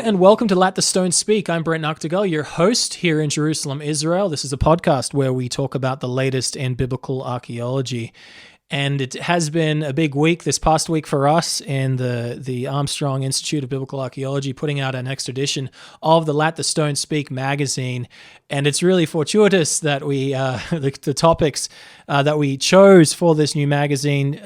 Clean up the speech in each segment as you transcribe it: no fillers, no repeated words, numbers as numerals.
and welcome to Let the Stone Speak. I'm Brent Nagtegaal, your host here in Jerusalem, Israel. This is a podcast where we talk about the latest in biblical archaeology. And it has been a big week this past week for us in the Armstrong Institute of Biblical Archaeology, putting out our next edition of the Let the Stone Speak magazine. And it's really fortuitous that we the topics that we chose for this new magazine,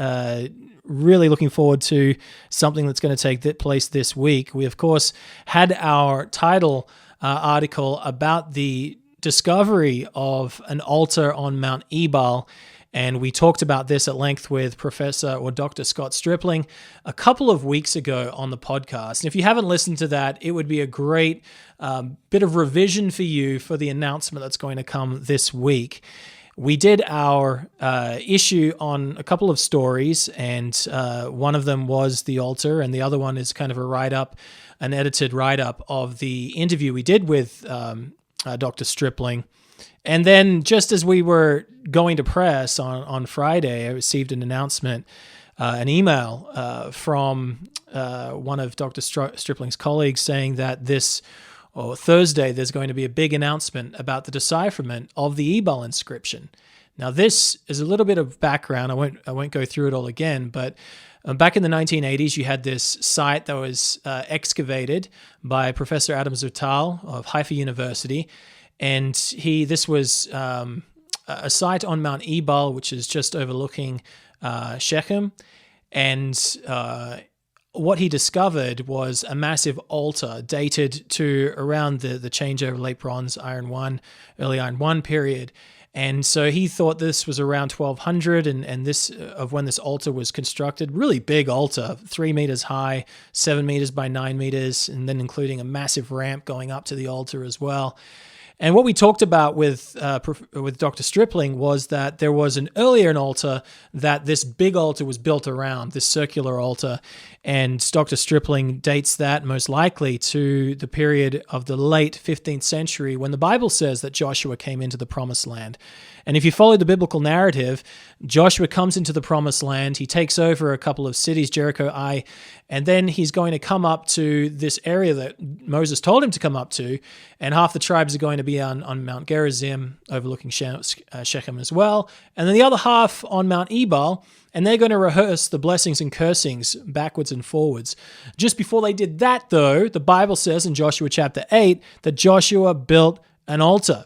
really looking forward to something that's going to take place this week. We, of course, had our title article about the discovery of an altar on Mt Ebal, and we talked about this at length with Professor or Dr. Scott Stripling a couple of weeks ago on the podcast. And if you haven't listened to that, it would be a great bit of revision for you for the announcement that's going to come this week. We did our issue on a couple of stories, and one of them was the altar, and the other one is kind of a write-up, an edited write-up of the interview we did with Dr. Stripling. And then just as we were going to press on Friday, I received an announcement, an email from one of Dr. Stripling's colleagues saying that Thursday, there's going to be a big announcement about the decipherment of the Ebal inscription. Now, this is a little bit of background. I won't go through it all again, but back in the 1980s, you had this site that was excavated by Professor Adam Zertal of Haifa University, and this was a site on Mount Ebal, which is just overlooking Shechem, and what he discovered was a massive altar dated to around the changeover late Bronze, early Iron 1 period. And so he thought this was around 1200 and this of when this altar was constructed. Really big altar, 3 meters high, 7 meters by 9 meters, and then including a massive ramp going up to the altar as well. And what we talked about with Dr. Stripling was that there was an altar that this big altar was built around, this circular altar. And Dr. Stripling dates that most likely to the period of the late 15th century when the Bible says that Joshua came into the Promised Land. And if you follow the biblical narrative, Joshua comes into the Promised Land, he takes over a couple of cities, Jericho, Ai, and then he's going to come up to this area that Moses told him to come up to, and half the tribes are going to be on Mount Gerizim, overlooking Shechem as well, and then the other half on Mount Ebal, and they're going to rehearse the blessings and cursings backwards and forwards. Just before they did that, though, the Bible says in Joshua chapter 8 that Joshua built an altar.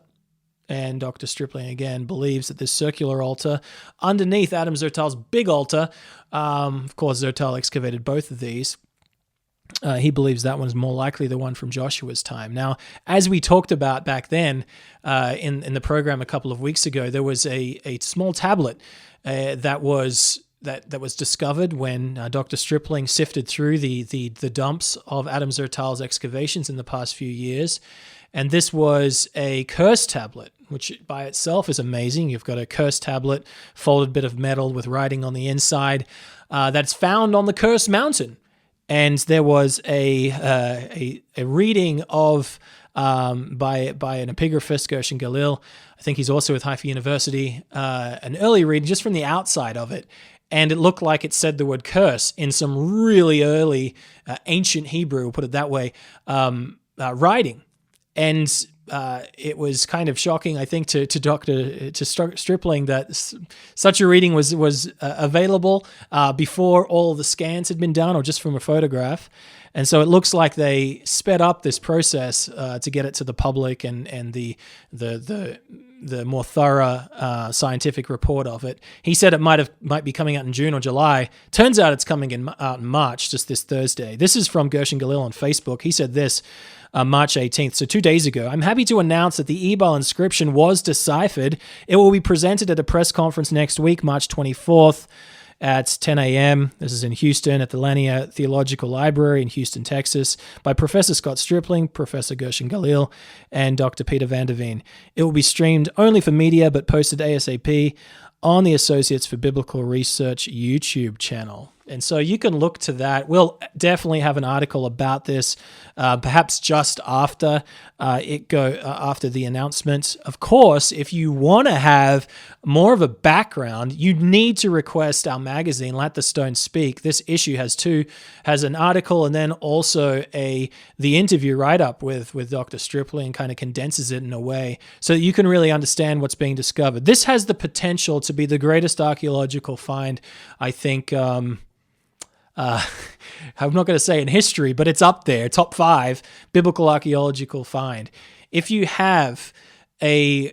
And Dr. Stripling, again, believes that this circular altar underneath Adam Zertal's big altar, of course, Zertal excavated both of these. He believes that one is more likely the one from Joshua's time. Now, as we talked about back then in the program a couple of weeks ago, there was a small tablet that was discovered when Dr. Stripling sifted through the dumps of Adam Zertal's excavations in the past few years. And this was a curse tablet, which by itself is amazing. You've got a curse tablet, folded bit of metal with writing on the inside, that's found on the cursed mountain. And there was a reading of by an epigraphist, Gershon Galil. I think he's also with Haifa University. An early reading just from the outside of it, and it looked like it said the word curse in some really early ancient Hebrew, we'll put it that way, writing. And it was kind of shocking, I think, to Stripling that such a reading was available before all the scans had been done, or just from a photograph. And so it looks like they sped up this process to get it to the public and the more thorough scientific report of it. He said it might be coming out in June or July. Turns out it's coming out in March, just this Thursday. This is from Gershon Galil on Facebook. He said this, March 18th, so 2 days ago. I'm happy to announce that the Ebal inscription was deciphered. It will be presented at a press conference next week, March 24th at 10 a.m. This is in Houston at the Lanier Theological Library in Houston, Texas, by Professor Scott Stripling, Professor Gershon Galil, and Dr. Peter van der Veen. It will be streamed only for media, but posted ASAP on the Associates for Biblical Research YouTube channel. And so you can look to that. We'll definitely have an article about this, perhaps just after after the announcement. Of course, if you want to have more of a background, you need to request our magazine, Let the Stone Speak. This issue has an article and then also the interview write-up with Dr. Stripley, and kind of condenses it in a way so that you can really understand what's being discovered. This has the potential to be the greatest archaeological find, I think. I'm not going to say in history, but it's up there, top 5 biblical archaeological find. If you have a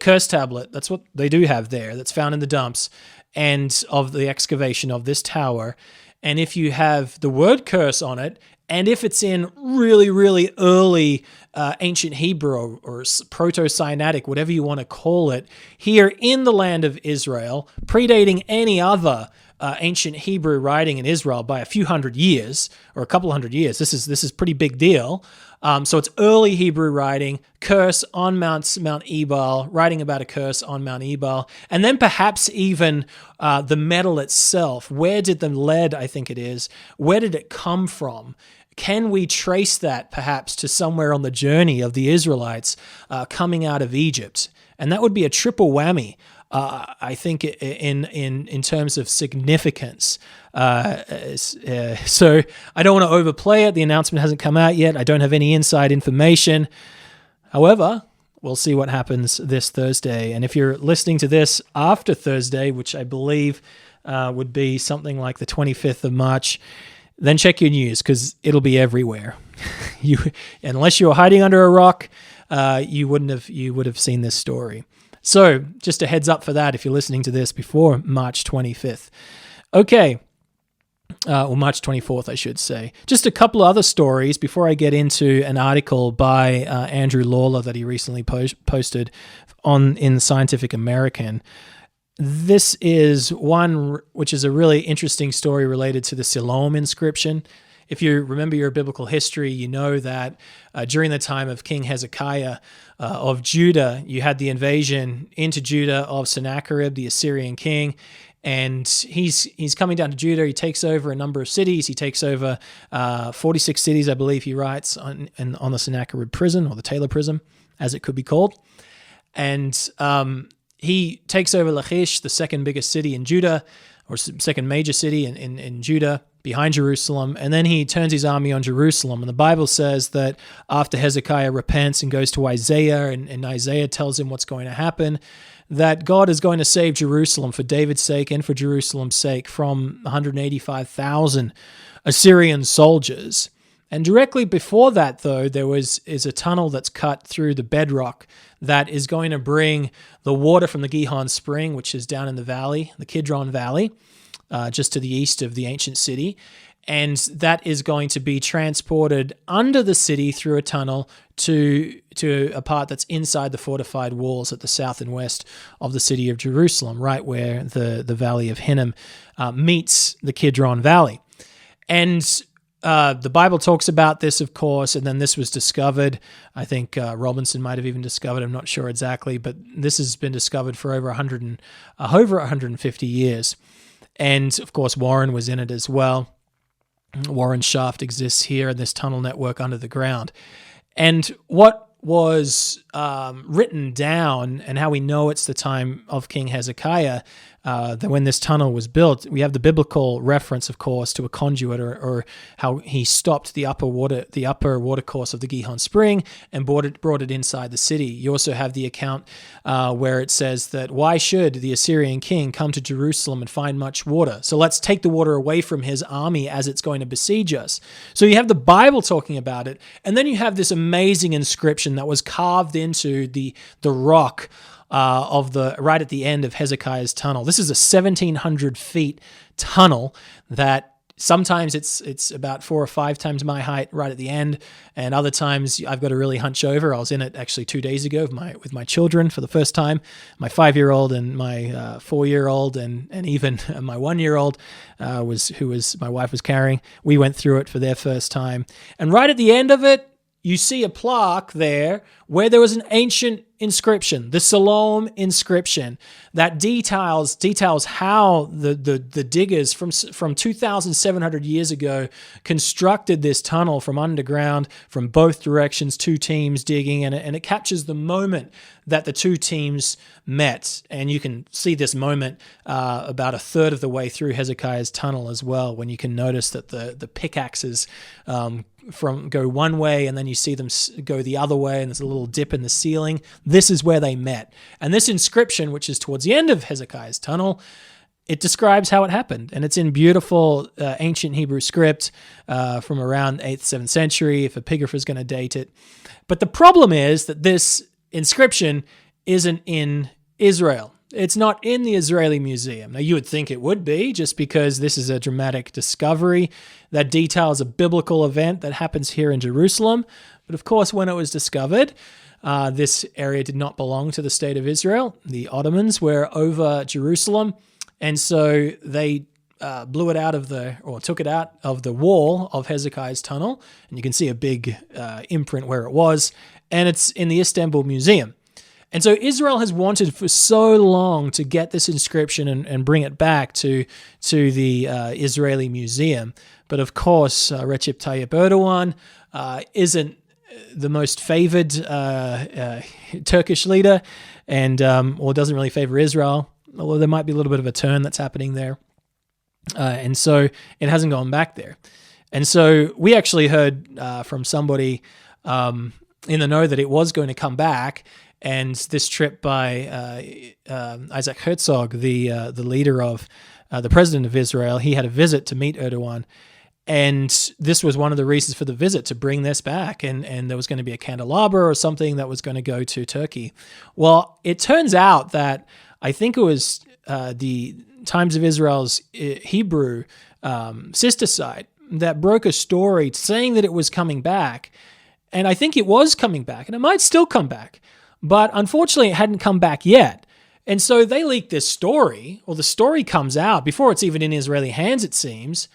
curse tablet, that's what they do have there, that's found in the dumps, and of the excavation of this tower, and if you have the word curse on it, and if it's in really, really early ancient Hebrew or Proto-Sinaitic, whatever you want to call it, here in the land of Israel, predating any other ancient Hebrew writing in Israel by a few hundred years or a couple hundred years. This is pretty big deal. So it's early Hebrew writing, curse on Mount Ebal, writing about a curse on Mount Ebal, and then perhaps even the metal itself. Where did the lead, I think it is, where did it come from? Can we trace that perhaps to somewhere on the journey of the Israelites coming out of Egypt? And that would be a triple whammy. I think in terms of significance. So I don't want to overplay it. The announcement hasn't come out yet. I don't have any inside information. However, we'll see what happens this Thursday. And if you're listening to this after Thursday, which I believe would be something like the 25th of March, then check your news because it'll be everywhere. Unless you're hiding under a rock, you would have seen this story. So just a heads up for that if you're listening to this before March 25th. Okay, or March 24th, I should say. Just a couple of other stories before I get into an article by Andrew Lawler that he recently posted in Scientific American. This is one which is a really interesting story related to the Siloam inscription. If you remember your biblical history, you know that during the time of King Hezekiah of Judah, you had the invasion into Judah of Sennacherib, the Assyrian king, and he's coming down to Judah. He takes over a number of cities. He takes over 46 cities, I believe he writes, on the Sennacherib prison, or the Taylor prison, as it could be called. And he takes over Lachish, the second biggest city in Judah, or second major city in Judah, behind Jerusalem, and then he turns his army on Jerusalem. And the Bible says that after Hezekiah repents and goes to Isaiah, and Isaiah tells him what's going to happen, that God is going to save Jerusalem for David's sake and for Jerusalem's sake from 185,000 Assyrian soldiers. And directly before that, though, is a tunnel that's cut through the bedrock that is going to bring the water from the Gihon Spring, which is down in the valley, the Kidron Valley, just to the east of the ancient city. And that is going to be transported under the city through a tunnel to a part that's inside the fortified walls at the south and west of the city of Jerusalem, right where the Valley of Hinnom meets the Kidron Valley. And the Bible talks about this, of course, and then this was discovered. I think Robinson might have even discovered, I'm not sure exactly, but this has been discovered for over 150 years. And, of course, Warren was in it as well. Warren's shaft exists here in this tunnel network under the ground. And what was written down, and how we know it's the time of King Hezekiah, that when this tunnel was built, we have the biblical reference, of course, to a conduit, or how he stopped the upper watercourse of the Gihon Spring and brought it inside the city. You also have the account where it says that why should the Assyrian king come to Jerusalem and find much water? So let's take the water away from his army as it's going to besiege us. So you have the Bible talking about it, and then you have this amazing inscription that was carved into the rock right at the end of Hezekiah's tunnel. This is a 1,700 feet tunnel that sometimes it's about 4 or 5 times my height right at the end, and other times I've got to really hunch over. I was in it actually 2 days ago with my children for the first time, my 5-year-old and my 4-year-old, and even my 1-year-old who my wife was carrying. We went through it for their first time, and right at the end of it, you see a plaque there where there was an ancient inscription, the Siloam inscription, that details how the diggers from 2,700 years ago constructed this tunnel from underground, from both directions, two teams digging, and it captures the moment that the two teams met. And you can see this moment about a third of the way through Hezekiah's tunnel as well, when you can notice that the pickaxes go one way, and then you see them go the other way, and there's a little dip in the ceiling. This is where they met. And this inscription, which is towards the end of Hezekiah's tunnel, it describes how it happened. And it's in beautiful ancient Hebrew script from around 8th, 7th century, if epigrapher is going to date it. But the problem is that this inscription isn't in Israel. It's not in the Israeli Museum. Now, you would think it would be, just because this is a dramatic discovery that details a biblical event that happens here in Jerusalem. But of course, when it was discovered, this area did not belong to the state of Israel. The Ottomans were over Jerusalem, and so they took it out of the wall of Hezekiah's tunnel, and you can see a big imprint where it was, and it's in the Istanbul Museum. And so Israel has wanted for so long to get this inscription and bring it back to the Israeli Museum. But of course, Recep Tayyip Erdogan isn't the most favored Turkish leader, and or doesn't really favor Israel, although there might be a little bit of a turn that's happening there. And so it hasn't gone back there. And so we actually heard from somebody in the know that it was going to come back. And this trip by Isaac Herzog, the leader of the president of Israel, he had a visit to meet Erdogan. And this was one of the reasons for the visit, to bring this back. And there was going to be a candelabra or something that was going to go to Turkey. Well, it turns out that I think it was the Times of Israel's Hebrew sister site that broke a story saying that it was coming back. And I think it was coming back, and it might still come back. But unfortunately, it hadn't come back yet. And so they leaked this story, or the story comes out before it's even in Israeli hands, it seems,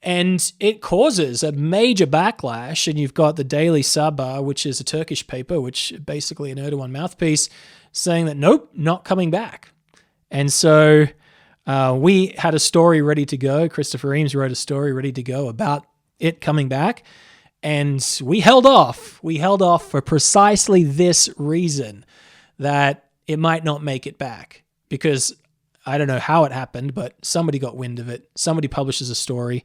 and it causes a major backlash. And you've got the Daily Sabah, which is a Turkish paper, which basically an Erdogan mouthpiece, saying that, nope, not coming back. And so we had a story ready to go. Christopher Eames wrote a story ready to go about it coming back. And we held off. We held off for precisely this reason, that it might not make it back. Because I don't know how it happened, but somebody got wind of it. Somebody publishes a story.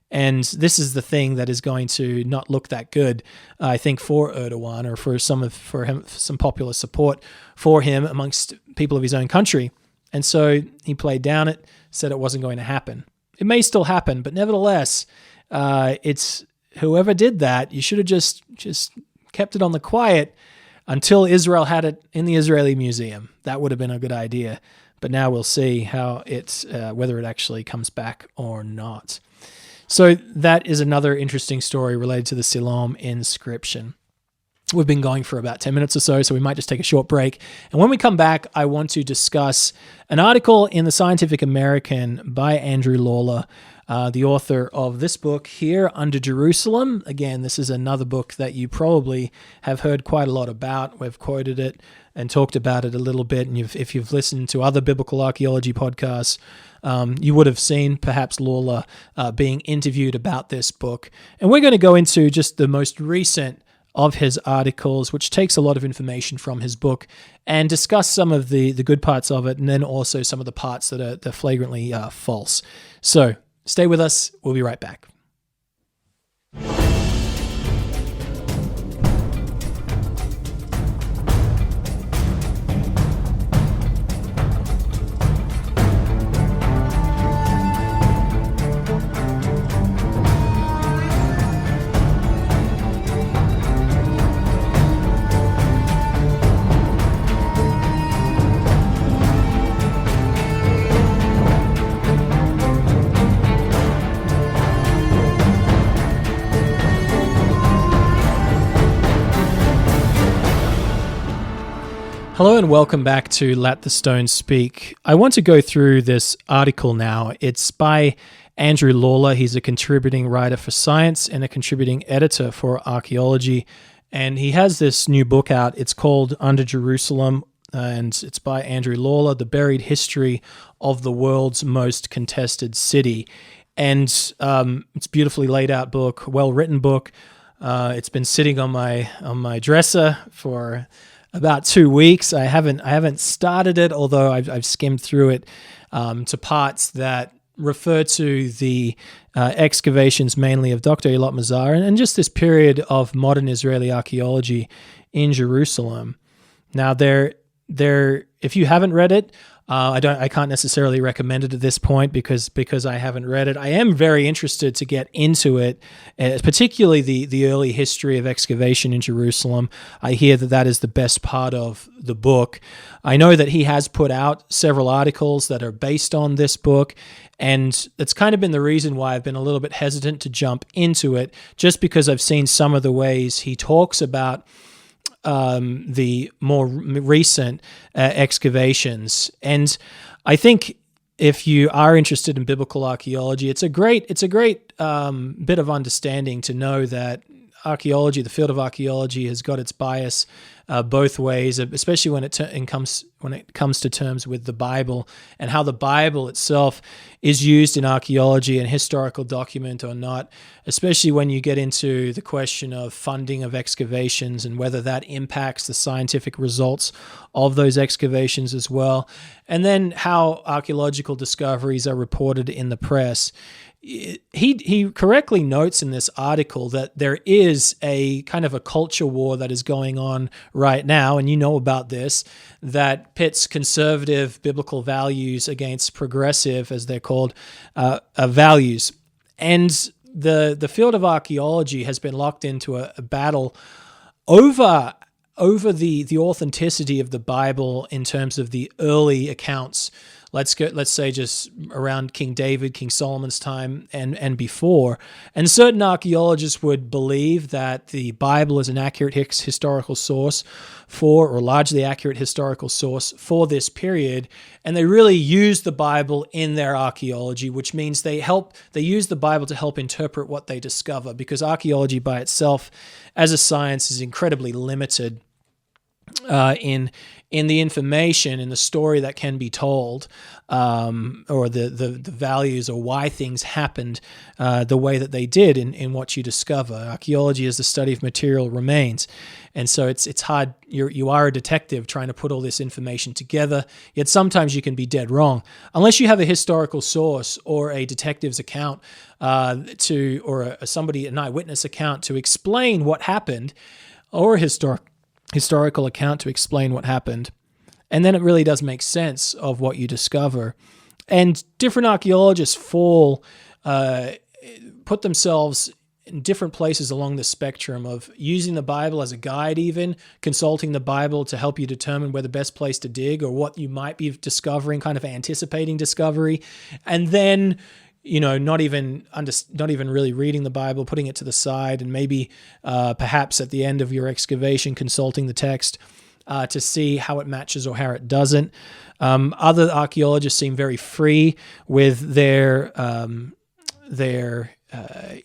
And this is the thing that is going to not look that good, I think, for Erdogan, or for some popular support for him amongst people of his own country. And so he played down it, said it wasn't going to happen. It may still happen, but nevertheless, it's whoever did that, you should have just kept it on the quiet until Israel had it in the Israeli Museum. That would have been a good idea. But now we'll see how whether it actually comes back or not. So that is another interesting story related to the Siloam inscription. We've been going for about 10 minutes or so we might just take a short break. And when we come back, I want to discuss an article in the Scientific American by Andrew Lawler, the author of this book here, Under Jerusalem. Again, this is another book that you probably have heard quite a lot about. We've quoted it and talked about it a little bit. And if you've listened to other biblical archaeology podcasts, you would have seen perhaps Lawler being interviewed about this book. And we're going to go into just the most recent of his articles, which takes a lot of information from his book, and discuss some of the good parts of it, and then also some of the parts that are flagrantly false. So stay with us. We'll be right back. Hello and welcome back to Let the Stone Speak. I want to go through this article now. It's by Andrew Lawler. He's a contributing writer for Science and a contributing editor for Archaeology. And he has this new book out. It's called Under Jerusalem, and it's by Andrew Lawler, The Buried History of the World's Most Contested City. And it's a beautifully laid out book, well-written book. It's been sitting on my dresser for about 2 weeks. I haven't started it, although I've skimmed through it to parts that refer to the excavations mainly of Dr. Eilat Mazar and just this period of modern Israeli archaeology in Jerusalem. Now, if you haven't read it, I can't necessarily recommend it at this point because I haven't read it. I am very interested to get into it, particularly the early history of excavation in Jerusalem. I hear that is the best part of the book. I know that he has put out several articles that are based on this book, and that's kind of been the reason why I've been a little bit hesitant to jump into it, just because I've seen some of the ways he talks about the more recent excavations. And I think if you are interested in biblical archaeology, it's a great bit of understanding to know that archaeology, the field of archaeology, has got its bias both ways, especially when it comes to terms with the Bible and how the Bible itself is used in archaeology and historical document or not, especially when you get into the question of funding of excavations and whether that impacts the scientific results of those excavations as well, and then how archaeological discoveries are reported in the press. He correctly notes in this article that there is a kind of a culture war that is going on right now, and you know about this, that pits conservative biblical values against progressive, as they're called, values. And the field of archaeology has been locked into a battle over the authenticity of the Bible in terms of the early accounts. Let's say just around King David, King Solomon's time, and before. And certain archaeologists would believe that the Bible is an accurate historical source or largely accurate historical source for this period, and they really use the Bible in their archaeology, which means they use the Bible to help interpret what they discover, because archaeology by itself as a science is incredibly limited in the information, in the story that can be told, or the values or why things happened the way that they did in what you discover. Archaeology is the study of material remains. And so it's hard. You are a detective trying to put all this information together, yet sometimes you can be dead wrong. Unless you have a historical source or a detective's account or an eyewitness account to explain what happened, or a historical account to explain what happened. And then it really does make sense of what you discover. And different archaeologists put themselves in different places along the spectrum of using the Bible as a guide, even consulting the Bible to help you determine where the best place to dig or what you might be discovering, kind of anticipating discovery. And then not even really reading the Bible, putting it to the side, and maybe perhaps at the end of your excavation consulting the text to see how it matches or how it doesn't. Other archaeologists seem very free with their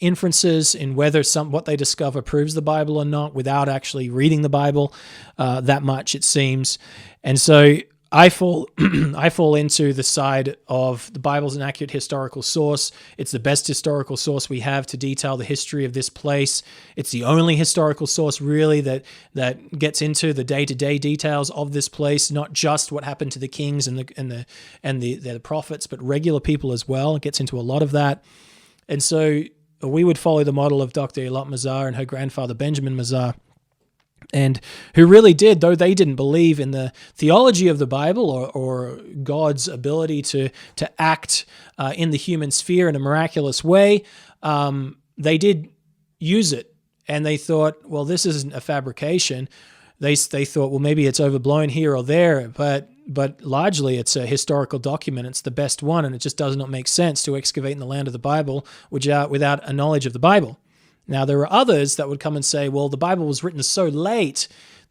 inferences in whether what they discover proves the Bible or not, without actually reading the Bible that much, it seems. And so I fall into the side of the Bible's an accurate historical source. It's the best historical source we have to detail the history of this place. It's the only historical source really that gets into the day-to-day details of this place, not just what happened to the kings and the prophets, but regular people as well. It gets into a lot of that. And so we would follow the model of Dr. Eilat Mazar and her grandfather Benjamin Mazar, and who really did, though they didn't believe in the theology of the Bible or God's ability to act in the human sphere in a miraculous way, they did use it. And they thought, well, this isn't a fabrication. They thought, well, maybe it's overblown here or there, but largely it's a historical document. It's the best one, and it just does not make sense to excavate in the land of the Bible without a knowledge of the Bible. Now, there are others that would come and say, well, the Bible was written so late,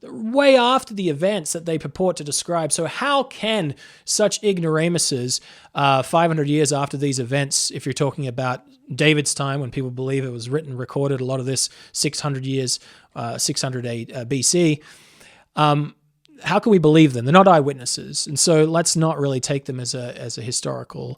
way after the events that they purport to describe. So how can such ignoramuses 500 years after these events, if you're talking about David's time when people believe it was written, recorded, a lot of this 600 years, 600 BC, how can we believe them? They're not eyewitnesses. And so let's not really take them as a historical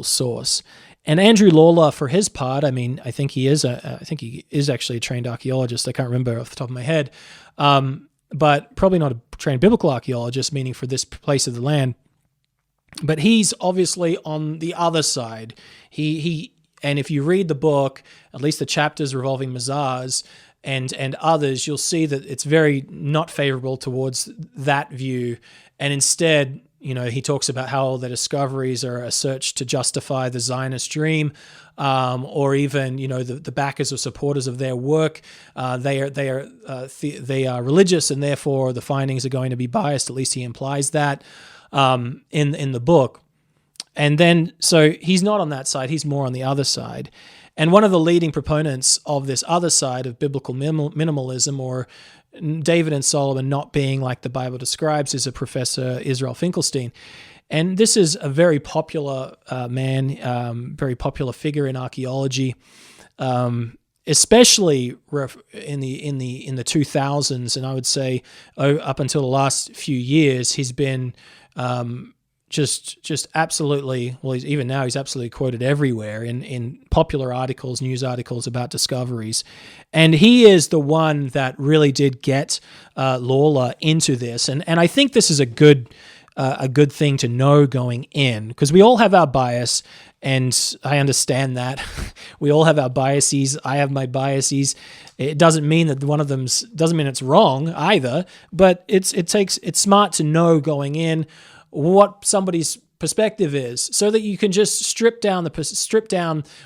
source. And Andrew Lawler, for his part, I mean, I think he is actually a trained archaeologist. I can't remember off the top of my head, but probably not a trained biblical archaeologist, meaning for this place of the land. But he's obviously on the other side. And if you read the book, at least the chapters revolving Mazars and others, you'll see that it's very not favorable towards that view. And instead, he talks about how the discoveries are a search to justify the Zionist dream, or even, the backers or supporters of their work. They are religious, and therefore the findings are going to be biased. At least he implies that in the book. And then, so he's not on that side. He's more on the other side. And one of the leading proponents of this other side of biblical minimalism, or David and Solomon not being like the Bible describes, is a Professor Israel Finkelstein. And this is a very popular man, very popular figure in archaeology, especially in the 2000s, and I would say up until the last few years, he's been just absolutely, well, even now he's absolutely quoted everywhere in popular articles, news articles about discoveries. And he is the one that really did get Lawler into this. And I think this is a good thing to know going in, because we all have our bias, and I understand that. We all have our biases. I have my biases. It doesn't mean that one of them doesn't mean it's wrong either, but it's smart to know going in what somebody's perspective is, so that you can just strip down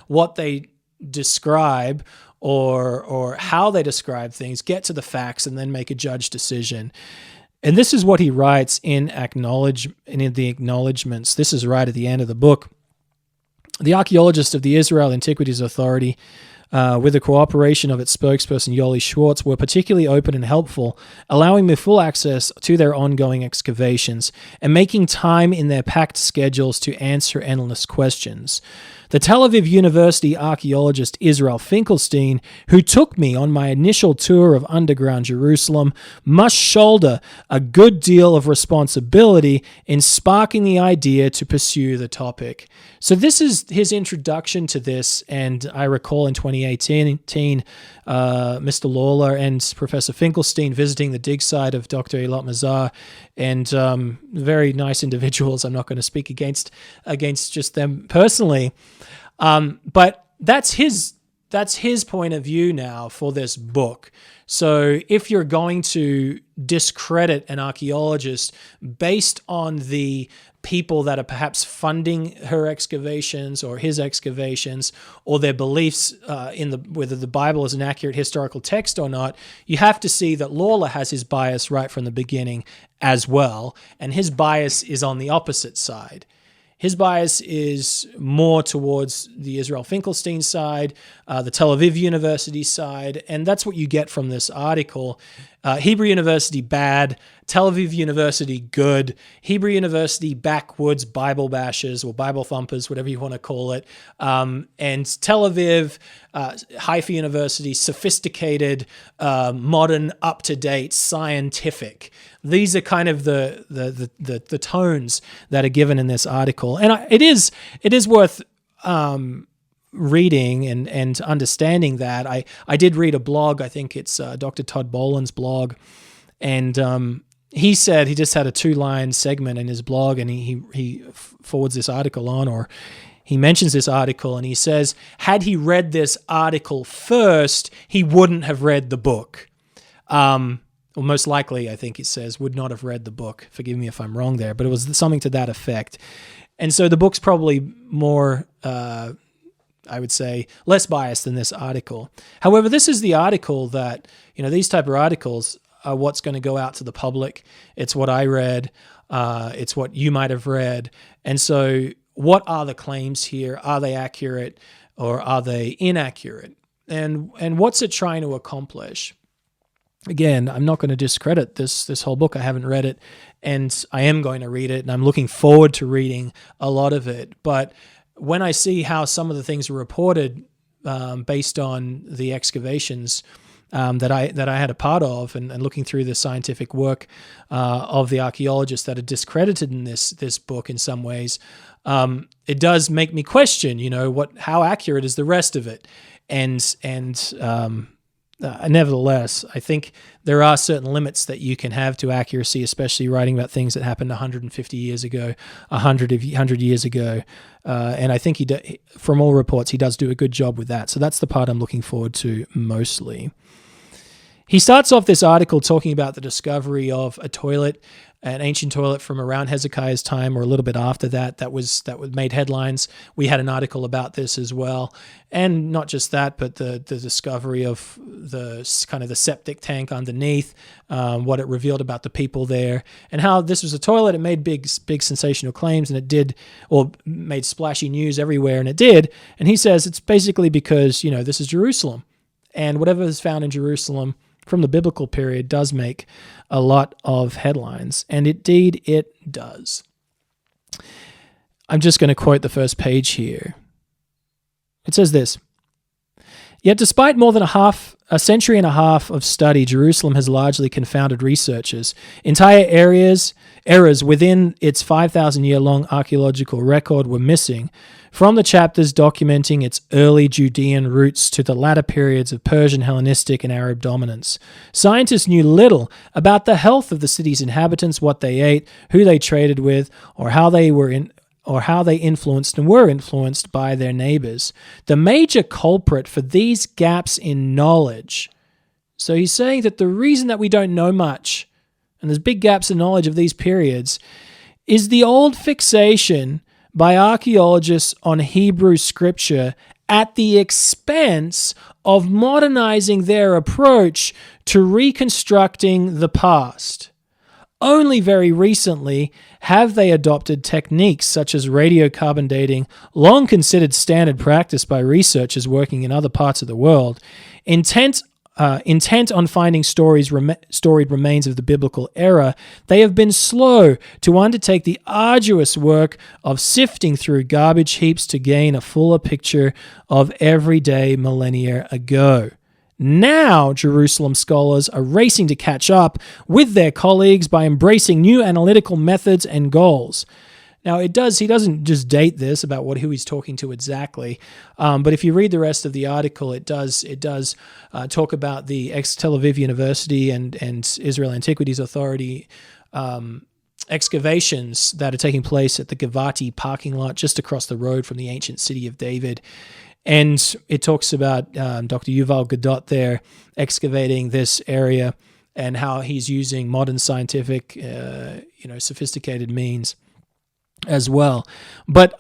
what they describe or how they describe things, get to the facts, and then make a judged decision. And this is what he writes in the acknowledgments. This is right at the end of the book. The archaeologists of the Israel Antiquities Authority, with the cooperation of its spokesperson Yoli Schwartz, were particularly open and helpful, allowing me full access to their ongoing excavations and making time in their packed schedules to answer endless questions. The Tel Aviv University archaeologist Israel Finkelstein, who took me on my initial tour of underground Jerusalem, must shoulder a good deal of responsibility in sparking the idea to pursue the topic. So this is his introduction to this, and I recall in 2018, Mr. Lawler and Professor Finkelstein visiting the dig site of Dr. Eilat Mazar, and very nice individuals. I'm not going to speak against just them personally, but that's his point of view now for this book. So if you're going to discredit an archaeologist based on the people that are perhaps funding her excavations or his excavations, or their beliefs whether the Bible is an accurate historical text or not, you have to see that Lawler has his bias right from the beginning as well, and his bias is on the opposite side. His bias is more towards the Israel Finkelstein side, the Tel Aviv University side, and that's what you get from this article. Hebrew University, bad. Tel Aviv University, good. Hebrew University, backwoods Bible bashers or Bible thumpers, whatever you want to call it. And Tel Aviv, Haifa University, sophisticated, modern, up-to-date, scientific. These are kind of the tones that are given in this article. And it is worth reading and understanding that. I did read a blog, I think it's Dr. Todd Boland's blog, and he said he just had a 2-line segment in his blog, and he forwards this article on, or he mentions this article, and he says, had he read this article first, he wouldn't have read the book. Well, most likely, I think it says, would not have read the book. Forgive me if I'm wrong there, but it was something to that effect. And so the book's probably more, I would say, less biased than this article. However, this is the article that, these type of articles are what's going to go out to the public. It's what I read. It's what you might have read. And so what are the claims here? Are they accurate or are they inaccurate? And what's it trying to accomplish? again, I'm not going to discredit this whole book. I haven't read it, and I am going to read it, and I'm looking forward to reading a lot of it. But when I see how some of the things are reported based on the excavations that I had a part of, and looking through the scientific work of the archaeologists that are discredited in this book in some ways, it does make me question, how accurate is the rest of it, and nevertheless, I think there are certain limits that you can have to accuracy, especially writing about things that happened 150 years ago, 100 years ago. And I think from all reports, he does do a good job with that. So that's the part I'm looking forward to mostly. He starts off this article talking about the discovery of a toilet, an ancient toilet from around Hezekiah's time or a little bit after that. That made headlines. We had an article about this as well, and not just that, but the discovery of the kind of the septic tank underneath, what it revealed about the people there, and how this was a toilet. It made big sensational claims, and it did, or made splashy news everywhere, and it did. And he says it's basically because this is Jerusalem, and whatever is found in Jerusalem from the biblical period does make a lot of headlines, and indeed it does. I'm just going to quote the first page here. It says this: "Yet despite more than a century and a half of study, Jerusalem has largely confounded researchers. Entire errors within its 5,000-year-long archaeological record were missing, from the chapters documenting its early Judean roots to the latter periods of Persian, Hellenistic, and Arab dominance. Scientists knew little about the health of the city's inhabitants, what they ate, who they traded with, or how they influenced and were influenced by their neighbors. The major culprit for these gaps in knowledge." So he's saying that the reason that we don't know much, and there's big gaps in knowledge of these periods, is the old fixation by archaeologists on Hebrew scripture at the expense of modernizing their approach to reconstructing the past. Only very recently have they adopted techniques such as radiocarbon dating, long considered standard practice by researchers working in other parts of the world, intent on finding storied remains of the biblical era. They have been slow to undertake the arduous work of sifting through garbage heaps to gain a fuller picture of everyday millennia ago. Now, Jerusalem scholars are racing to catch up with their colleagues by embracing new analytical methods and goals. Now, he doesn't just date this about who he's talking to exactly, but if you read the rest of the article, it does talk about the ex-Tel Aviv University and Israel Antiquities Authority excavations that are taking place at the Givati parking lot just across the road from the ancient city of David. And it talks about Dr. Yuval Gadot there excavating this area and how he's using modern scientific, sophisticated means as well. But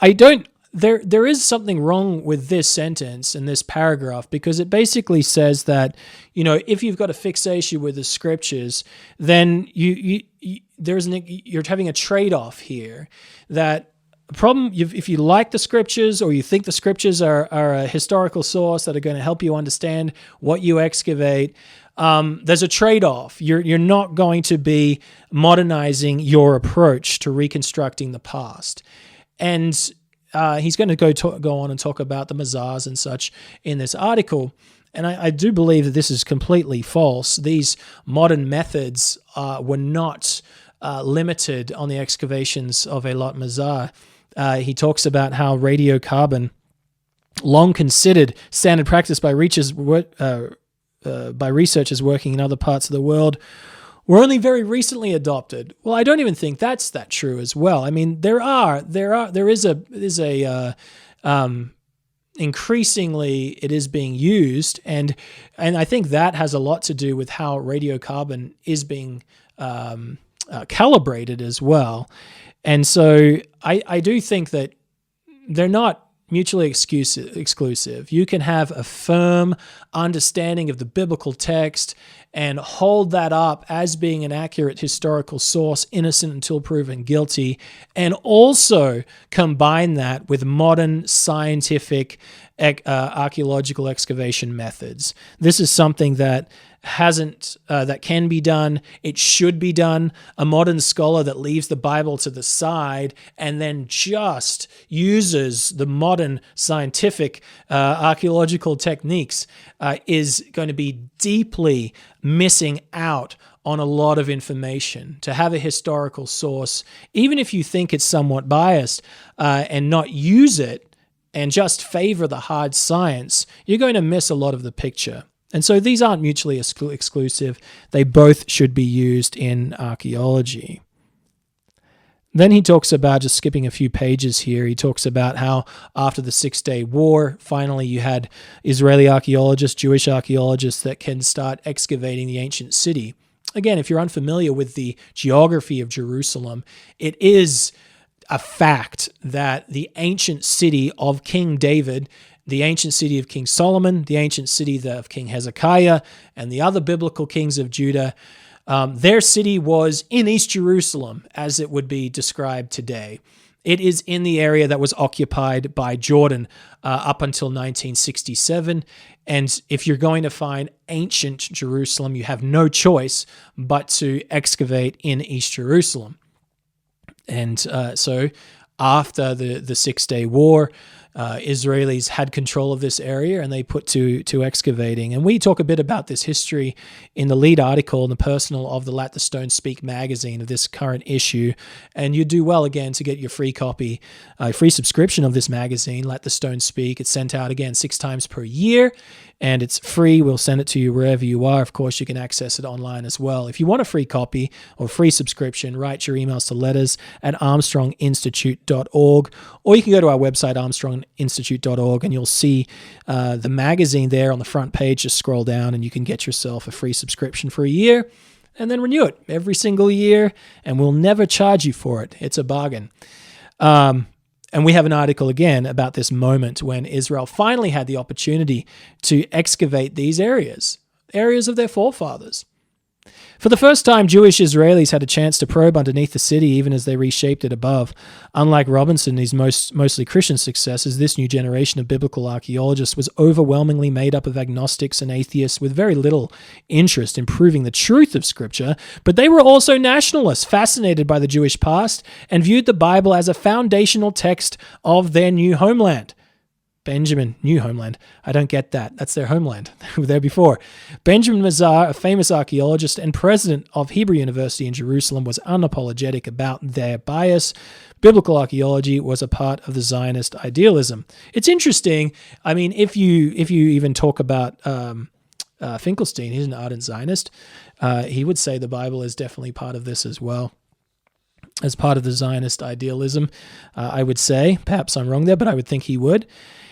there is something wrong with this sentence and this paragraph, because it basically says that, if you've got a fixation with the scriptures, then you're having a trade-off here. That problem, if you like the scriptures, or you think the scriptures are a historical source that are going to help you understand what you excavate, there's a trade-off. You're not going to be modernizing your approach to reconstructing the past. And he's going to go on and talk about the mazars and such in this article. And I do believe that this is completely false. These modern methods were not limited on the excavations of Eilat Mazar. He talks about how radiocarbon, long considered standard practice by researchers working in other parts of the world, were only very recently adopted. Well, I don't even think that's that true as well. I mean, there is a increasingly it is being used, and I think that has a lot to do with how radiocarbon is being calibrated as well. And so I do think that they're not mutually exclusive. You can have a firm understanding of the biblical text and hold that up as being an accurate historical source, innocent until proven guilty, and also combine that with modern scientific archaeological excavation methods. This is something that that can be done. It should be done. A modern scholar that leaves the Bible to the side and then just uses the modern scientific archaeological techniques is going to be deeply missing out on a lot of information. To have a historical source, even if you think it's somewhat biased, and not use it and just favor the hard science, you're going to miss a lot of the picture. And so these aren't mutually exclusive. They both should be used in archaeology. Then he talks about, just skipping a few pages here, he talks about how after the 6-Day War, finally you had Israeli archaeologists, Jewish archaeologists that can start excavating the ancient city. Again, if you're unfamiliar with the geography of Jerusalem, it is a fact that the ancient city of King David, the ancient city of King Solomon, the ancient city of King Hezekiah, and the other biblical kings of Judah, their city was in East Jerusalem, as it would be described today. It is in the area that was occupied by Jordan up until 1967. And if you're going to find ancient Jerusalem, you have no choice but to excavate in East Jerusalem. And so after the 6-Day War, Israelis had control of this area and they put to excavating. And we talk a bit about this history in the lead article in the personal of the Let the Stone Speak magazine of this current issue. And you do well, again, to get your free copy, free subscription of this magazine, Let the Stone Speak. It's sent out, again, 6 times per year. And it's free. We'll send it to you wherever you are. Of course, you can access it online as well. If you want a free copy or free subscription, write your emails to letters@armstronginstitute.org, or you can go to our website, armstronginstitute.org, and you'll see the magazine there on the front page. Just scroll down and you can get yourself a free subscription for a year and then renew it every single year, and we'll never charge you for it. It's a bargain. And we have an article again about this moment when Israel finally had the opportunity to excavate these areas of their forefathers. For the first time, Jewish Israelis had a chance to probe underneath the city even as they reshaped it above. Unlike Robinson's mostly Christian successes, this new generation of biblical archaeologists was overwhelmingly made up of agnostics and atheists with very little interest in proving the truth of Scripture, but they were also nationalists, fascinated by the Jewish past, and viewed the Bible as a foundational text of their new homeland. Benjamin, new homeland. I don't get that. That's their homeland. They were there before. Benjamin Mazar, a famous archaeologist and president of Hebrew University in Jerusalem, was unapologetic about their bias. Biblical archaeology was a part of the Zionist idealism. It's interesting. I mean, if you even talk about Finkelstein, he's an ardent Zionist. He would say the Bible is definitely part of this as well, as part of the Zionist idealism, I would say. Perhaps I'm wrong there, but I would think he would.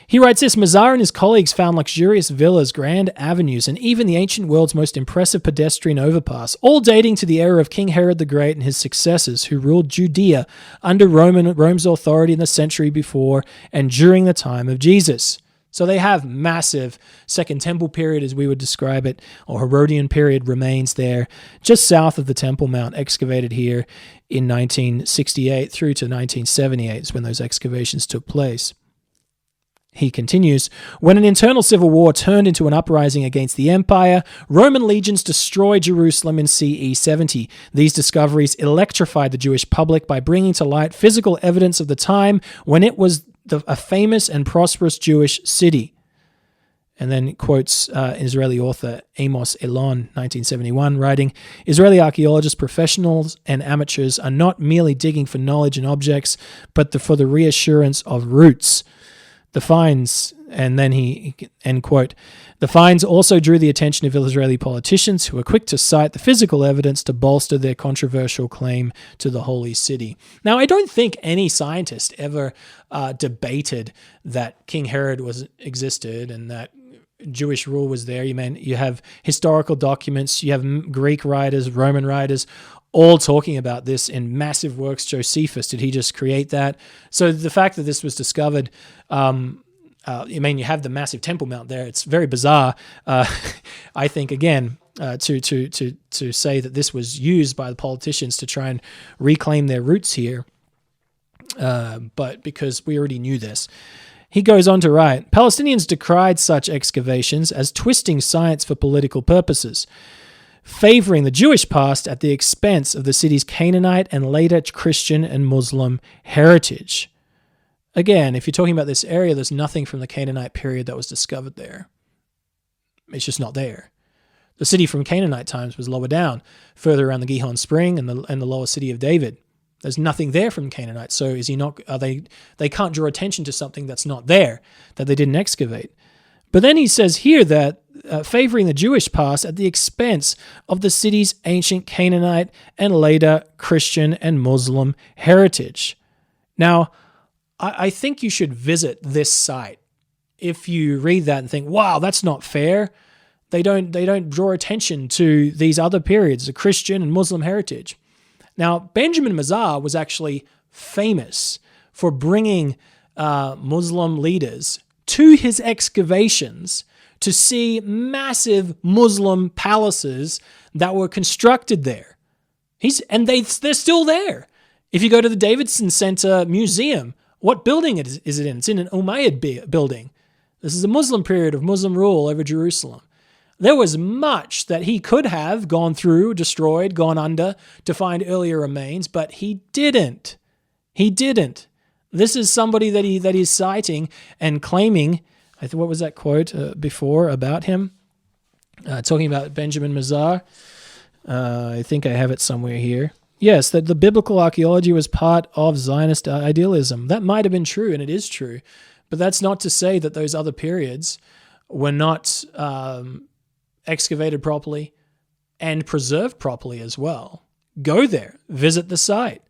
He writes this: Mazar and his colleagues found luxurious villas, grand avenues, and even the ancient world's most impressive pedestrian overpass, all dating to the era of King Herod the Great and his successors, who ruled Judea under Rome's authority in the century before and during the time of Jesus. So they have massive Second Temple period, as we would describe it, or Herodian period remains there, just south of the Temple Mount, excavated here in 1968 through to 1978 is when those excavations took place. He continues, when an internal civil war turned into an uprising against the empire, Roman legions destroyed Jerusalem in CE 70. These discoveries electrified the Jewish public by bringing to light physical evidence of the time when it was a famous and prosperous Jewish city. And then quotes Israeli author Amos Elon, 1971, writing, Israeli archaeologists, professionals and amateurs are not merely digging for knowledge and objects, but for the reassurance of roots. The finds, and then he, end quote, the finds also drew the attention of Israeli politicians who were quick to cite the physical evidence to bolster their controversial claim to the holy city. Now, I don't think any scientist ever debated that King Herod existed and that Jewish rule was there. You have historical documents, you have Greek writers, Roman writers, all talking about this in massive works. Josephus, did he just create that? So the fact that this was discovered, you have the massive Temple Mount there. It's very bizarre. I think, again, to say that this was used by the politicians to try and reclaim their roots here, but because we already knew this. He goes on to write, Palestinians decried such excavations as twisting science for political purposes, favoring the Jewish past at the expense of the city's Canaanite and later Christian and Muslim heritage. Again, if you're talking about this area, there's nothing from the Canaanite period that was discovered there. It's just not there. The city from Canaanite times was lower down, further around the Gihon Spring and the lower city of David. There's nothing there from Canaanite. So is he not? They can't draw attention to something that's not there, that they didn't excavate. But then he says here that favoring the Jewish past at the expense of the city's ancient Canaanite and later Christian and Muslim heritage. Now, I think you should visit this site. If you read that and think, wow, that's not fair, they don't draw attention to these other periods, the Christian and Muslim heritage. Now, Benjamin Mazar was actually famous for bringing Muslim leaders to his excavations to see massive Muslim palaces that were constructed there. They're still there. If you go to the Davidson Center Museum, what building is it in? It's in an Umayyad building. This is a Muslim period of Muslim rule over Jerusalem. There was much that he could have gone through, destroyed, gone under to find earlier remains, but he didn't. He didn't. This is somebody that he's citing and claiming. What was that quote before about him? Talking about Benjamin Mazar. I think I have it somewhere here. Yes, that the biblical archaeology was part of Zionist idealism. That might have been true, and it is true. But that's not to say that those other periods were not excavated properly and preserved properly as well. Go there, visit the site.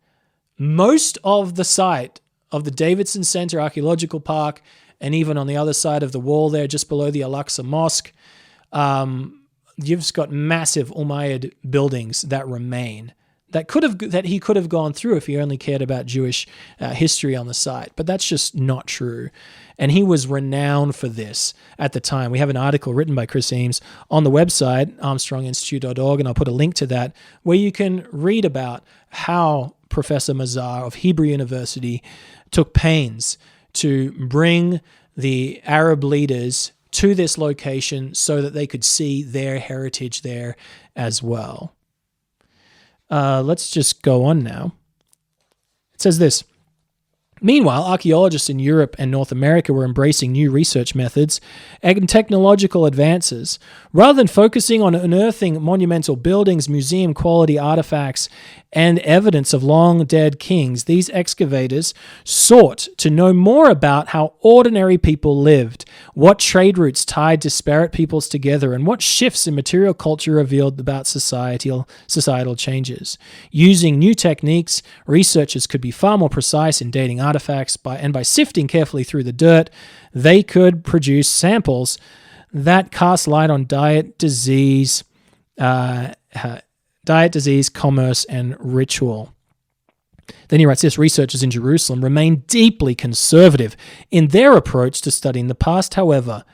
Most of the site of the Davidson Center Archaeological Park, and even on the other side of the wall there, just below the Al-Aqsa Mosque, you've got massive Umayyad buildings that remain that he could have gone through if he only cared about Jewish history on the site. But that's just not true. And he was renowned for this at the time. We have an article written by Chris Eames on the website, armstronginstitute.org, and I'll put a link to that, where you can read about how Professor Mazar of Hebrew University took pains to bring the Arab leaders to this location so that they could see their heritage there as well. Let's just go on now. It says this. Meanwhile, archaeologists in Europe and North America were embracing new research methods and technological advances. Rather than focusing on unearthing monumental buildings, museum-quality artifacts, and evidence of long-dead kings, these excavators sought to know more about how ordinary people lived, what trade routes tied disparate peoples together, and what shifts in material culture revealed about societal changes. Using new techniques, researchers could be far more precise in dating artifacts, by sifting carefully through the dirt, they could produce samples that cast light on diet, disease, commerce, and ritual. Then he writes this, researchers in Jerusalem remain deeply conservative in their approach to studying the past. However,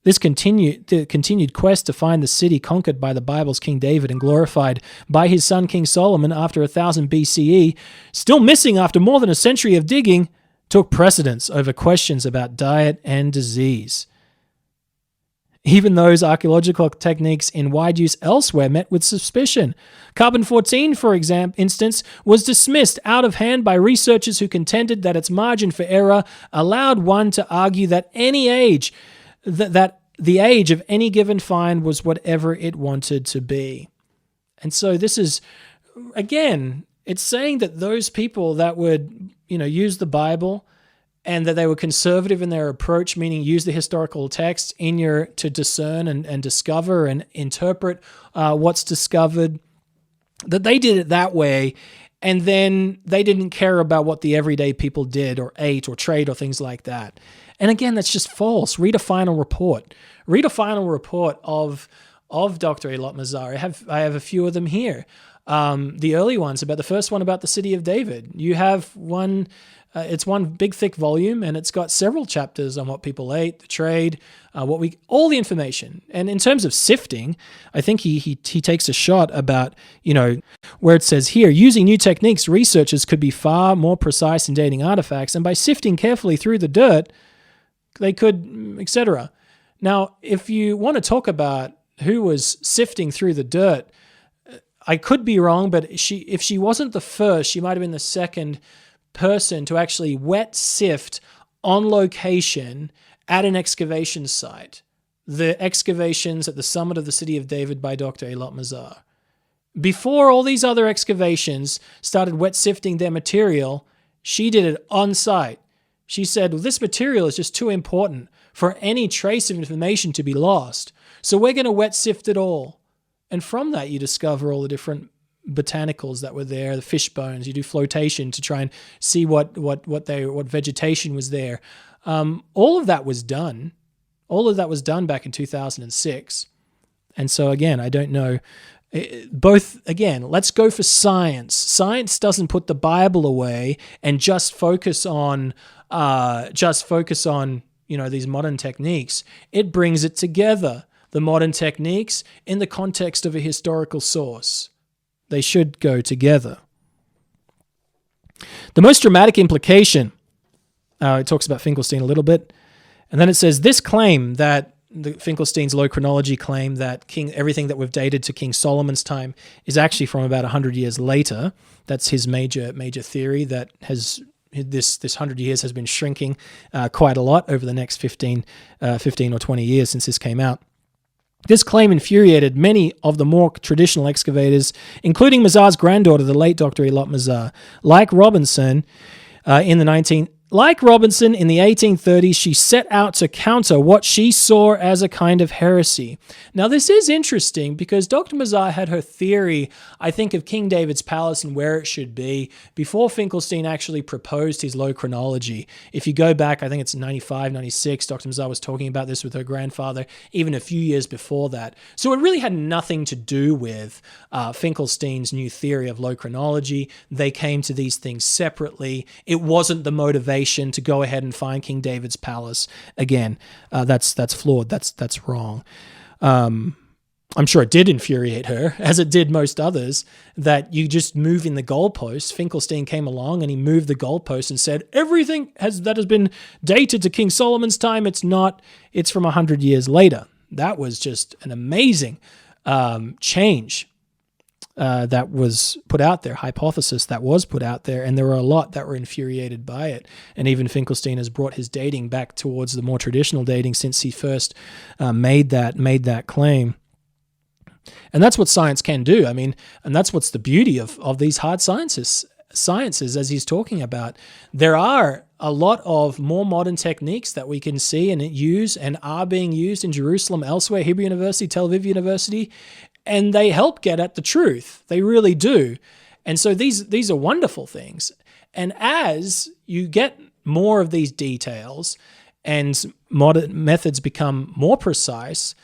the continued quest to find the city conquered by the Bible's King David and glorified by his son King Solomon after 1000 BCE, still missing after more than a century of digging, took precedence over questions about diet and disease. Even those archaeological techniques in wide use elsewhere met with suspicion. Carbon-14, for instance, was dismissed out of hand by researchers who contended that its margin for error allowed one to argue that that the age of any given find was whatever it wanted to be. And so this is, again, it's saying that those people that would, use the Bible and that they were conservative in their approach, meaning use the historical text to discern and discover and interpret what's discovered, that they did it that way, and then they didn't care about what the everyday people did or ate or trade or things like that. And again, that's just false. Read a final report. Read a final report of Dr. Eilat Mazar. I have a few of them here. The early ones, the first one about the city of David. You have one, it's one big thick volume, and it's got several chapters on what people ate, the trade, all the information. And in terms of sifting, I think he takes a shot about, where it says here, using new techniques, researchers could be far more precise in dating artifacts, and by sifting carefully through the dirt, they could, etc. Now, if you want to talk about who was sifting through the dirt, I could be wrong, but if she wasn't the first, she might have been the second person to actually wet sift on location at an excavation site. The excavations at the summit of the city of David by Dr. Eilat Mazar. Before all these other excavations started wet sifting their material, she did it on site. She said, well, this material is just too important for any trace of information to be lost. So we're going to wet sift it all. And from that, you discover all the different botanicals that were there, the fish bones. You do flotation to try and see what vegetation was there. All of that was done. All of that was done back in 2006. And so again, I don't know. Let's go for science. Science doesn't put the Bible away and just focus on these modern techniques. It brings it together. The modern techniques in the context of a historical source. They should go together. The most dramatic implication, it talks about Finkelstein a little bit, and then it says this claim that Finkelstein's low chronology claim that everything that we've dated to King Solomon's time is actually from about 100 years later. That's his major theory that has this 100 years has been shrinking quite a lot over the next 15 or 20 years since this came out. This claim infuriated many of the more traditional excavators, including Mazar's granddaughter, the late Dr. Eilat Mazar. Like Robinson in the 1830s, she set out to counter what she saw as a kind of heresy. Now, this is interesting because Dr. Mazar had her theory, I think, of King David's palace and where it should be before Finkelstein actually proposed his low chronology. If you go back, I think it's 95, 96, Dr. Mazar was talking about this with her grandfather, even a few years before that. So it really had nothing to do with Finkelstein's new theory of low chronology. They came to these things separately. It wasn't the motivation to go ahead and find King David's palace. Again, that's flawed. That's wrong. I'm sure it did infuriate her, as it did most others, that you just move in the goalposts. Finkelstein came along and he moved the goalposts and said, everything that has been dated to King Solomon's time, it's not, it's from 100 years later. That was just an amazing change that was put out there, hypothesis that was put out there, and there were a lot that were infuriated by it. And even Finkelstein has brought his dating back towards the more traditional dating since he first made that claim. And that's what science can do. I mean, and that's what's the beauty of these hard sciences, as he's talking about. There are a lot of more modern techniques that we can see and use and are being used in Jerusalem, elsewhere, Hebrew University, Tel Aviv University, and they help get at the truth. They really do. And so these are wonderful things. And as you get more of these details and modern methods become more precise,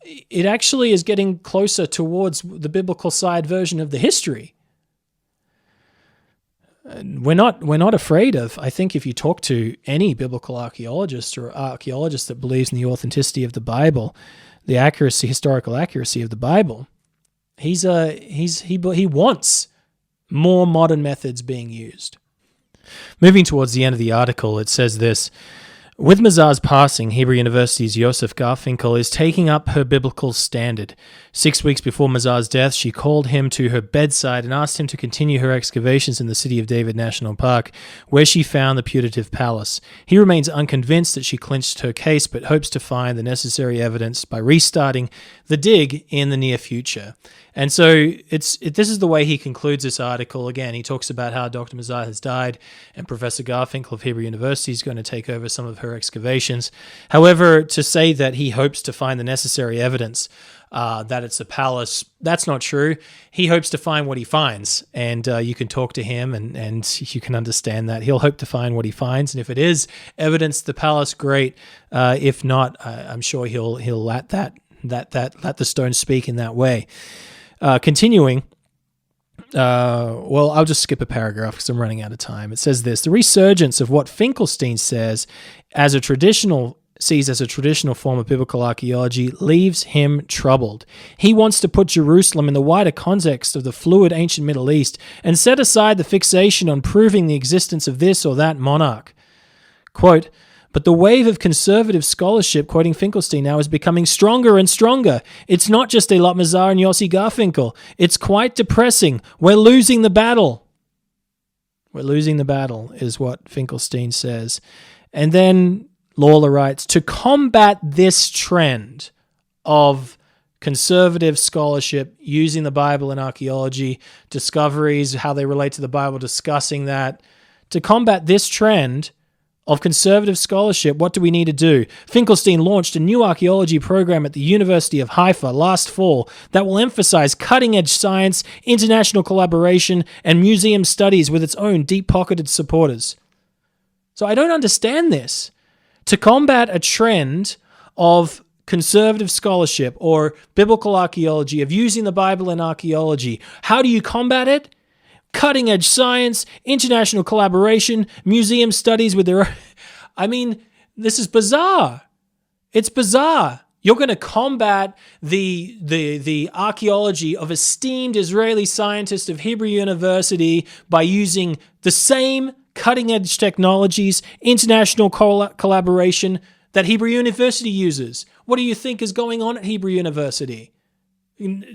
it actually is getting closer towards the biblical side version of the history. We're not afraid of, I think if you talk to any biblical archaeologist or archaeologist that believes in the authenticity of the Bible, the accuracy, historical accuracy of the Bible, he wants more modern methods being used. Moving towards the end of the article, it says this: with Mazar's passing, Hebrew University's Yosef Garfinkel is taking up her biblical standard. 6 weeks before Mazar's death, she called him to her bedside and asked him to continue her excavations in the City of David National Park, where she found the putative palace. He remains unconvinced that she clinched her case, but hopes to find the necessary evidence by restarting the dig in the near future. And so this is the way he concludes this article. Again, he talks about how Dr. Mazar has died and Professor Garfinkel of Hebrew University is going to take over some of her excavations. However, to say that he hopes to find the necessary evidence that it's a palace, that's not true. He hopes to find what he finds, and you can talk to him and you can understand that. He'll hope to find what he finds, and if it is evidence of the palace, great. If not, I'm sure he'll let the stone speak in that way. Continuing, I'll just skip a paragraph because I'm running out of time. It says this: the resurgence of what Finkelstein sees as a traditional form of biblical archaeology leaves him troubled. He wants to put Jerusalem in the wider context of the fluid ancient Middle East and set aside the fixation on proving the existence of this or that monarch. Quote, But the wave of conservative scholarship, quoting Finkelstein now, is becoming stronger and stronger. It's not just Eilat Mazar and Yossi Garfinkel. It's quite depressing. We're losing the battle. We're losing the battle, is what Finkelstein says. And then Lawler writes, to combat this trend of conservative scholarship using the Bible in archaeology, discoveries, how they relate to the Bible, discussing that, to combat this trend of conservative scholarship, what do we need to do? Finkelstein launched a new archaeology program at the University of Haifa last fall that will emphasize cutting-edge science, international collaboration, and museum studies with its own deep-pocketed supporters. So I don't understand this. To combat a trend of conservative scholarship or biblical archaeology, of using the Bible in archaeology, how do you combat it? Cutting-edge science, international collaboration, museum studies with their... I mean, this is bizarre. It's bizarre. You're going to combat the archaeology of esteemed Israeli scientists of Hebrew University by using the same cutting-edge technologies, international collaboration that Hebrew University uses. What do you think is going on at Hebrew University?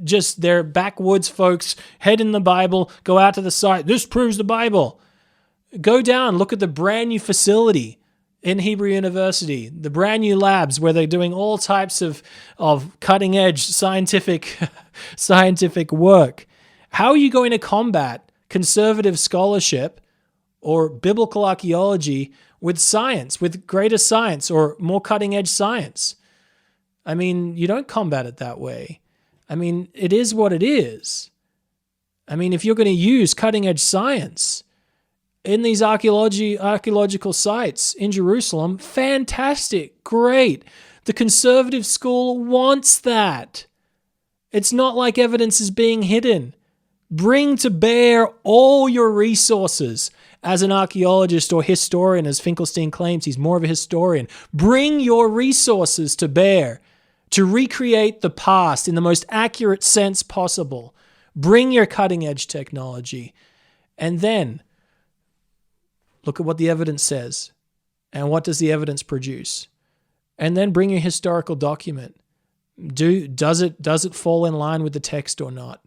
Just they're backwoods folks, head in the Bible, go out to the site. This proves the Bible. Go down, look at the brand new facility in Hebrew University, the brand new labs where they're doing all types of cutting edge scientific work. How are you going to combat conservative scholarship or biblical archaeology with science, with greater science or more cutting edge science? I mean, you don't combat it that way. I mean, it is what it is. I mean, if you're going to use cutting-edge science in these archaeological sites in Jerusalem, fantastic, great. The conservative school wants that. It's not like evidence is being hidden. Bring to bear all your resources as an archaeologist or historian, as Finkelstein claims. He's more of a historian. Bring your resources to bear to recreate the past in the most accurate sense possible. Bring your cutting-edge technology. And then look at what the evidence says. And what does the evidence produce? And then bring your historical document. Does it fall in line with the text or not?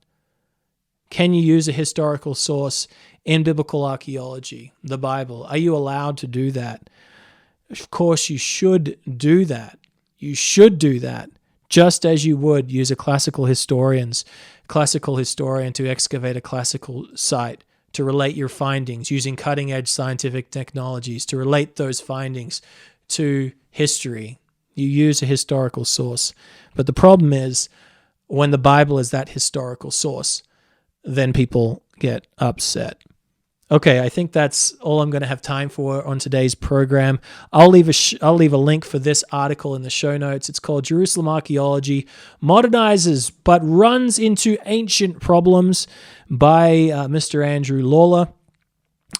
Can you use a historical source in biblical archaeology, the Bible? Are you allowed to do that? Of course, you should do that. You should do that, just as you would use a classical historian to excavate a classical site, to relate your findings using cutting-edge scientific technologies, to relate those findings to history. You use a historical source. But the problem is, when the Bible is that historical source, then people get upset. Okay, I think that's all I'm going to have time for on today's program. I'll leave a link for this article in the show notes. It's called Jerusalem Archaeology Modernizes but Runs into Ancient Problems by Mr. Andrew Lawler.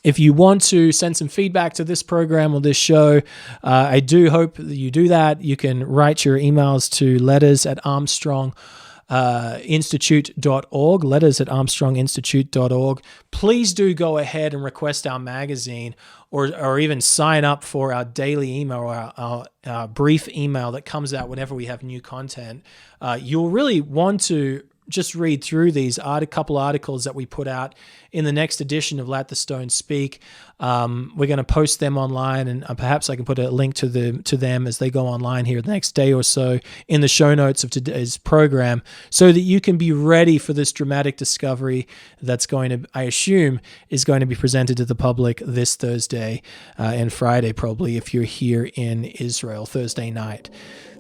If you want to send some feedback to this program or this show, I do hope that you do that. You can write your emails to letters@armstronginstitute.org, letters@armstronginstitute.org. Please do go ahead and request our magazine or even sign up for our daily email or our brief email that comes out whenever we have new content. You'll really want to just read through these couple articles that we put out in the next edition of Let the Stone Speak. We're going to post them online, and perhaps I can put a link to them as they go online here the next day or so in the show notes of today's program, so that you can be ready for this dramatic discovery that's going to, I assume, is going to be presented to the public this Thursday and Friday, probably, if you're here in Israel, Thursday night.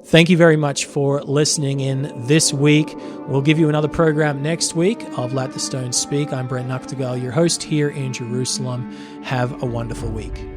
Thank you very much for listening in this week. We'll give you another program next week of Let the Stone Speak. I'm Brent Nagtegaal, your host here in Jerusalem. Have a wonderful week.